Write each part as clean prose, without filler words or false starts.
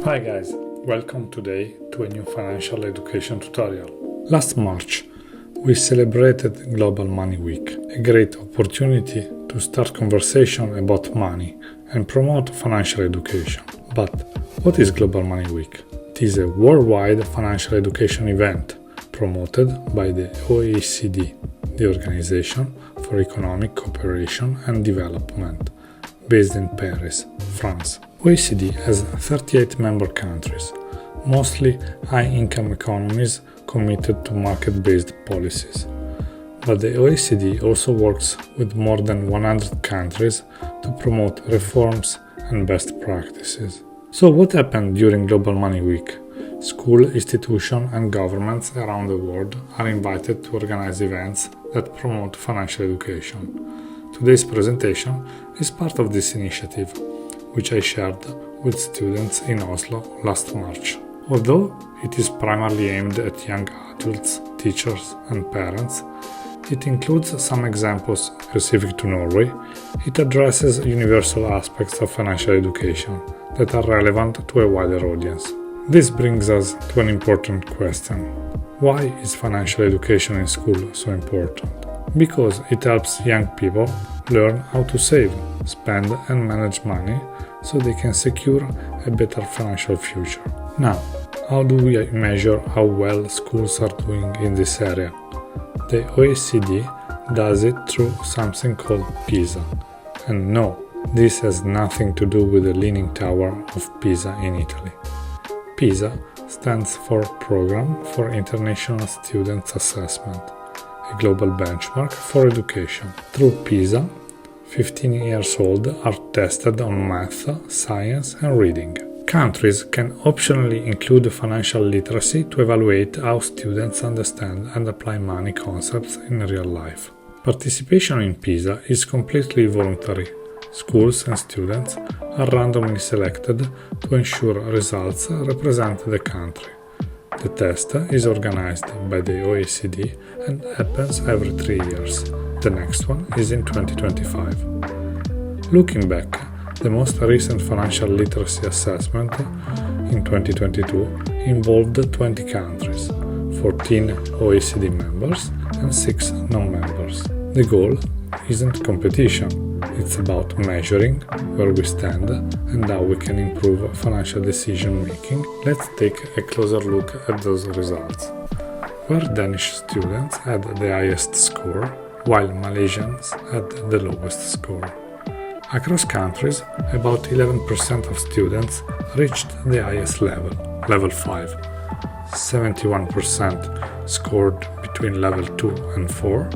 Hi guys, welcome today to a new financial education tutorial. Last March, we celebrated Global Money Week, a great opportunity to start conversation about money and promote financial education. But what is Global Money Week? It is a worldwide financial education event promoted by the OECD, the Organization for Economic Cooperation and Development, based in Paris, France. OECD has 38 member countries, mostly high-income economies committed to market-based policies. But the OECD also works with more than 100 countries to promote reforms and best practices. So what happened during Global Money Week? School, institutions and governments around the world are invited to organize events that promote financial education. Today's presentation is part of this initiative, which I shared with students in Oslo last March. Although it is primarily aimed at young adults, teachers and parents, it includes some examples specific to Norway. It addresses universal aspects of financial education that are relevant to a wider audience. This brings us to an important question. Why is financial education in school so important? Because it helps young people learn how to save, spend and manage money so they can secure a better financial future. Now, how do we measure how well schools are doing in this area? The OECD does it through something called PISA. And no, this has nothing to do with the Leaning Tower of Pisa in Italy. PISA stands for Program for International Students Assessment, a global benchmark for education. Through PISA, 15 years old are tested on math, science and reading. Countries can optionally include financial literacy to evaluate how students understand and apply money concepts in real life. Participation in PISA is completely voluntary. Schools and students are randomly selected to ensure results represent the country. The test is organized by the OECD and happens every 3 years. The next one is in 2025. Looking back, the most recent financial literacy assessment in 2022 involved 20 countries, 14 OECD members and 6 non-members. The goal isn't competition, it's about measuring where we stand and how we can improve financial decision making. Let's take a closer look at those results. Where Danish students had the highest score, while Malaysians had the lowest score. Across countries, about 11% of students reached the highest level, level 5. 71% scored between level 2 and 4,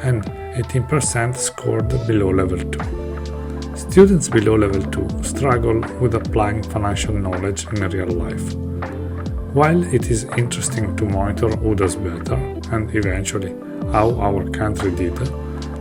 and 18% scored below level 2. Students below level 2 struggle with applying financial knowledge in real life. While it is interesting to monitor who does better, and eventually how our country did,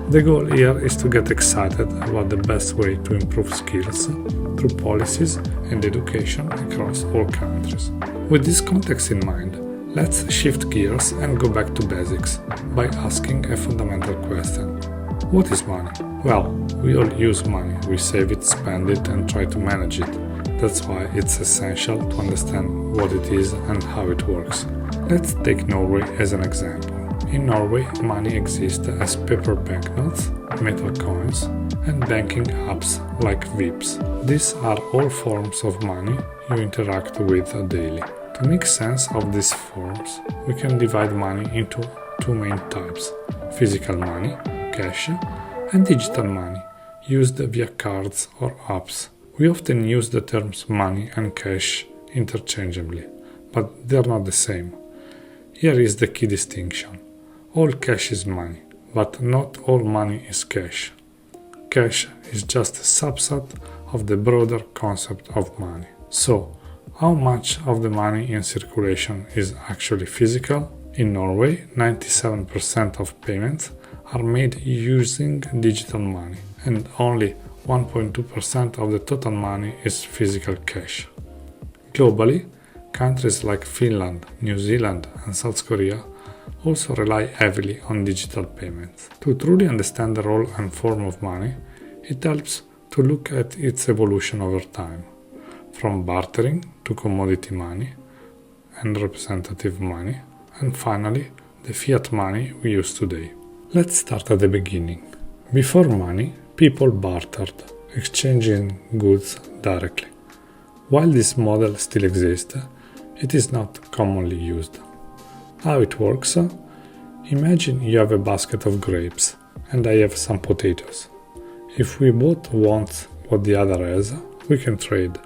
the goal here is to get excited about the best way to improve skills through policies and education across all countries. With this context in mind, let's shift gears and go back to basics by asking a fundamental question. What is money? Well, we all use money. We save it, spend it and try to manage it. That's why it's essential to understand what it is and how it works. Let's take Norway as an example. In Norway, money exists as paper banknotes, metal coins, and banking apps like Vipps. These are all forms of money you interact with daily. To make sense of these forms, we can divide money into two main types: physical money, cash, and digital money, used via cards or apps. We often use the terms money and cash interchangeably, but they are not the same. Here is the key distinction. All cash is money, but not all money is cash. Cash is just a subset of the broader concept of money. So, how much of the money in circulation is actually physical? In Norway, 97% of payments are made using digital money, and only 1.2% of the total money is physical cash. Globally, countries like Finland, New Zealand, and South Korea also rely heavily on digital payments. To truly understand the role and form of money, it helps to look at its evolution over time. from bartering to commodity money and representative money, and finally the fiat money we use today. Let's start at the beginning. Before money, people bartered, exchanging goods directly. While this model still exists, it is not commonly used. How it works? Imagine you have a basket of grapes and I have some potatoes. If we both want what the other has, we can trade.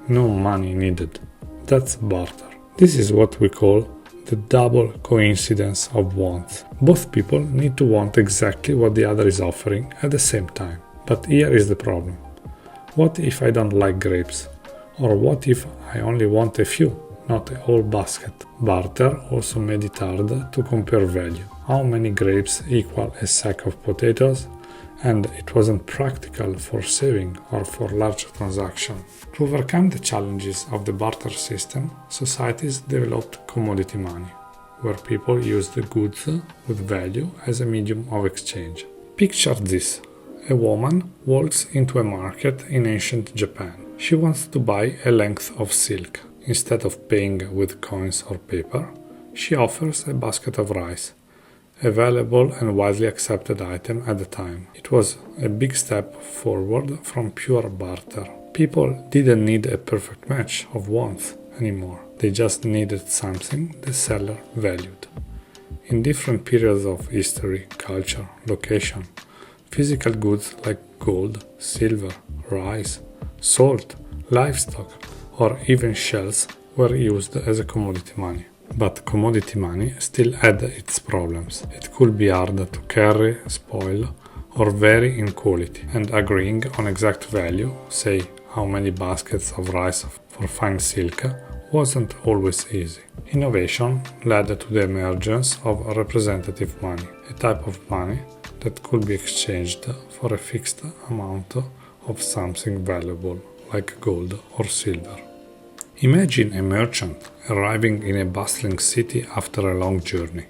No money needed. That's barter. This is what we call the double coincidence of wants. Both people need to want exactly what the other is offering at the same time. But here is the problem. What if I don't like grapes? Or what if I only want a few, not a whole basket? Barter also made it hard to compare value. How many grapes equal a sack of potatoes? And it wasn't practical for saving or for large transactions. To overcome the challenges of the barter system, societies developed commodity money, where people used the goods with value as a medium of exchange. Picture this. A woman walks into a market in ancient Japan. She wants to buy a length of silk. Instead of paying with coins or paper, she offers a basket of rice, a valuable and widely accepted item at the time. It was a big step forward from pure barter. People didn't need a perfect match of wants anymore. They just needed something the seller valued. In different periods of history, culture, location, physical goods like gold, silver, rice, salt, livestock, or even shells were used as a commodity money. But commodity money still had its problems. It could be hard to carry, spoil, or vary in quality, and agreeing on exact value, say how many baskets of rice for fine silk, wasn't always easy. Innovation led to the emergence of representative money, a type of money that could be exchanged for a fixed amount of something valuable, like gold or silver. Imagine a merchant arriving in a bustling city after a long journey.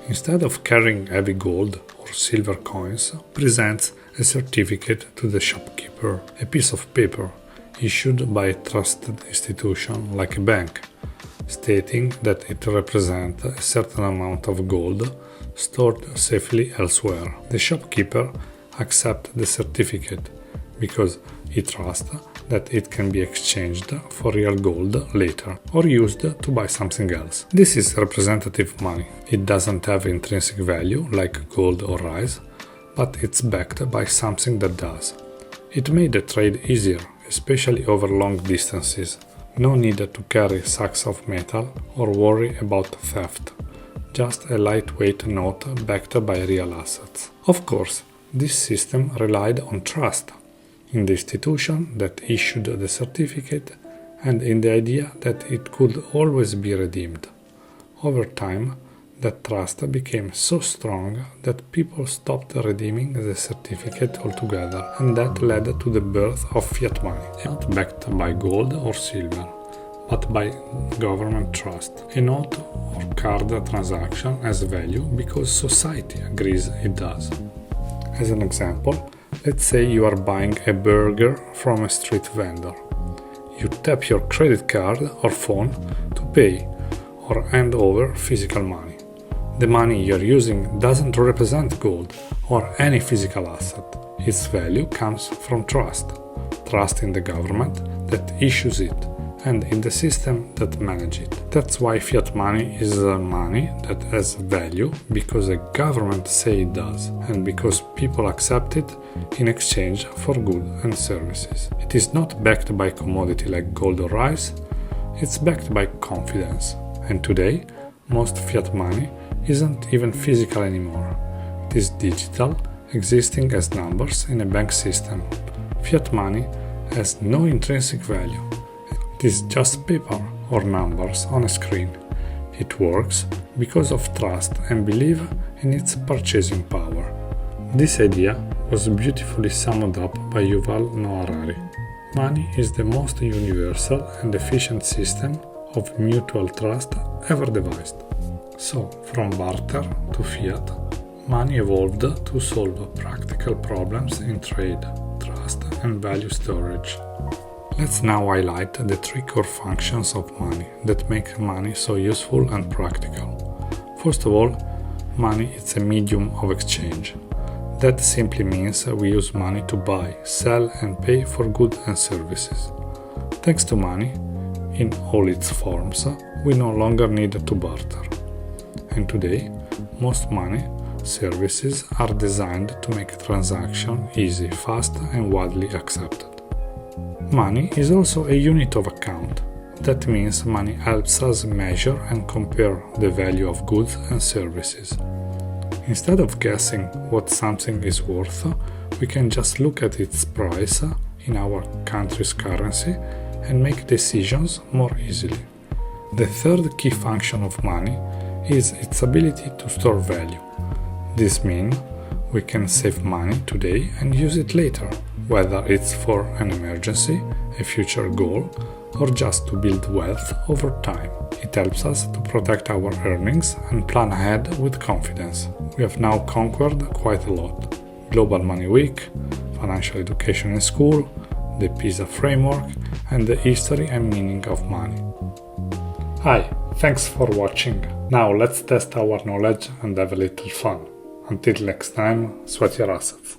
Instead of carrying heavy gold or silver coins, presents a certificate to the shopkeeper, a piece of paper issued by a trusted institution like a bank, stating that it represents a certain amount of gold stored safely elsewhere. The shopkeeper accepts the certificate because he trusts that it can be exchanged for real gold later or used to buy something else. This is representative money. It doesn't have intrinsic value like gold or rice, but it's backed by something that does. It made the trade easier, especially over long distances. No need to carry sacks of metal or worry about theft. Just a lightweight note backed by real assets. Of course, this system relied on trust in the institution that issued the certificate and in the idea that it could always be redeemed. Over time, that trust became so strong that people stopped redeeming the certificate altogether, and that led to the birth of fiat money, not backed by gold or silver, but by government trust. A note or card transaction has value because society agrees it does. As an example, let's say you are buying a burger from a street vendor. You tap your credit card or phone to pay or hand over physical money. The money you're using doesn't represent gold or any physical asset. Its value comes from trust. Trust in the government that issues it and in the system that manages it. That's why fiat money is money that has value, because a government says it does, and because people accept it in exchange for goods and services. It is not backed by commodity like gold or rice, it's backed by confidence. And today, most fiat money isn't even physical anymore. It is digital, existing as numbers in a bank system. Fiat money has no intrinsic value. It is just paper or numbers on a screen. It works because of trust and belief in its purchasing power. This idea was beautifully summed up by Yuval Harari. Money is the most universal and efficient system of mutual trust ever devised. So, from barter to fiat, money evolved to solve practical problems in trade, trust, and value storage. Let's now highlight the three core functions of money that make money so useful and practical. First of all, money is a medium of exchange. That simply means we use money to buy, sell and pay for goods and services. Thanks to money, in all its forms, we no longer need to barter. And today, most money services are designed to make transaction easy, fast and widely accepted. Money is also a unit of account. That means money helps us measure and compare the value of goods and services. Instead of guessing what something is worth, we can just look at its price in our country's currency and make decisions more easily. The third key function of money is its ability to store value. This means we can save money today and use it later, whether it's for an emergency, a future goal, or just to build wealth over time. It helps us to protect our earnings and plan ahead with confidence. We have now conquered quite a lot. Global Money Week, financial education in school, the PISA framework, and the history and meaning of money. Hi, thanks for watching. Now let's test our knowledge and have a little fun. Until next time, sweat your assets.